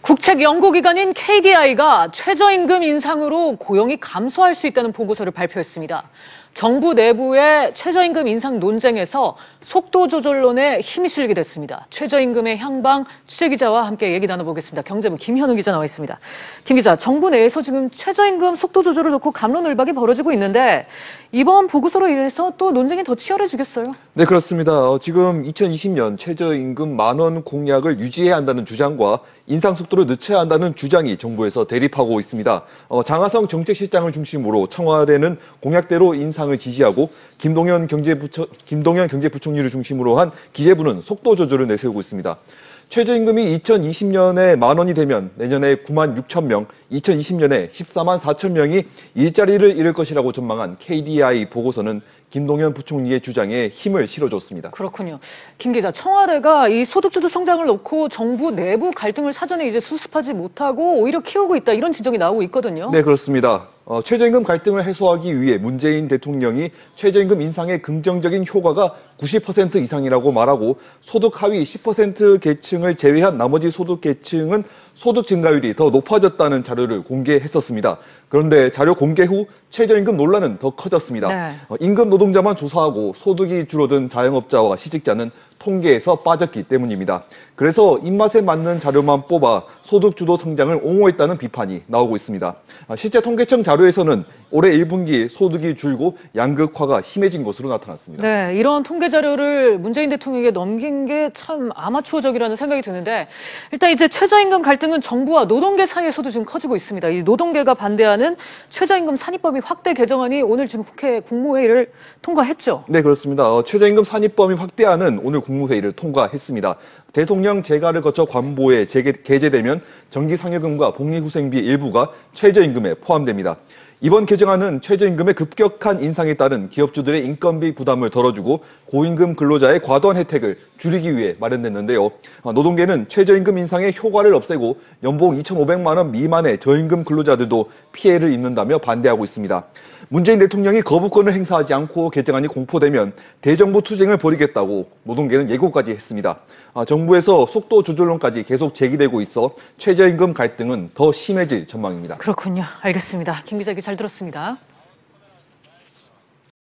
국책 연구기관인 KDI가 최저임금 인상으로 고용이 감소할 수 있다는 보고서를 발표했습니다. 정부 내부의 최저임금 인상 논쟁에서 속도 조절론에 힘이 실리게 됐습니다. 최저임금의 향방 취재기자와 함께 얘기 나눠보겠습니다. 경제부 김현우 기자 나와 있습니다. 김 기자, 정부 내에서 지금 최저임금 속도 조절을 놓고 갑론을박이 벌어지고 있는데 이번 보고서로 인해서 또 논쟁이 더 치열해지겠어요? 네, 그렇습니다. 지금 2020년 최저임금 10,000원 공약을 유지해야 한다는 주장과 인상 속도를 늦춰야 한다는 주장이 정부에서 대립하고 있습니다. 장하성 정책실장을 중심으로 청와대는 공약대로 인상을 지지하고 김동연 경제부총리를 중심으로 한 기재부는 속도 조절을 내세우고 있습니다. 최저임금이 2020년에 10,000원이 되면 내년에 96,000명, 2020년에 144,000명이 일자리를 잃을 것이라고 전망한 KDI 보고서는 김동연 부총리의 주장에 힘을 실어줬습니다. 그렇군요. 김 기자, 청와대가 이 소득주도 성장을 놓고 정부 내부 갈등을 사전에 이제 수습하지 못하고 오히려 키우고 있다, 이런 지적이 나오고 있거든요. 네, 그렇습니다. 최저임금 갈등을 해소하기 위해 문재인 대통령이 최저임금 인상의 긍정적인 효과가 90% 이상이라고 말하고 소득 하위 10% 계층을 제외한 나머지 소득 계층은 소득 증가율이 더 높아졌다는 자료를 공개했었습니다. 그런데 자료 공개 후 최저임금 논란은 더 커졌습니다. 네. 임금 노동자만 조사하고 소득이 줄어든 자영업자와 시직자는 통계에서 빠졌기 때문입니다. 그래서 입맛에 맞는 자료만 뽑아 소득주도 성장을 옹호했다는 비판이 나오고 있습니다. 실제 통계청 자료에서는 올해 1분기 소득이 줄고 양극화가 심해진 것으로 나타났습니다. 네, 이런 통계 자료를 문재인 대통령에게 넘긴 게 참 아마추어적이라는 생각이 드는데, 일단 이제 최저임금 갈등은 정부와 노동계 사이에서도 지금 커지고 있습니다. 이 노동계가 반대하는 최저임금 산입범위 확대 개정안이 오늘 지금 국회 국무회의를 통과했죠. 네, 그렇습니다. 최저임금 산입범위 확대안은 오늘 국무회의를 통과했습니다. 대통령 재가를 거쳐 관보에 게재되면 정기상여금과 복리후생비 일부가 최저임금에 포함됩니다. 이번 개정안은 최저임금의 급격한 인상에 따른 기업주들의 인건비 부담을 덜어주고 고임금 근로자의 과도한 혜택을 줄이기 위해 마련됐는데요. 노동계는 최저임금 인상의 효과를 없애고 연봉 2,500만 원 미만의 저임금 근로자들도 피해를 입는다며 반대하고 있습니다. 문재인 대통령이 거부권을 행사하지 않고 개정안이 공포되면 대정부 투쟁을 벌이겠다고 노동계는 예고까지 했습니다. 정부에서 속도 조절론까지 계속 제기되고 있어 최저임금 갈등은 더 심해질 전망입니다. 그렇군요. 알겠습니다. 김 기자 얘기 잘 들었습니다.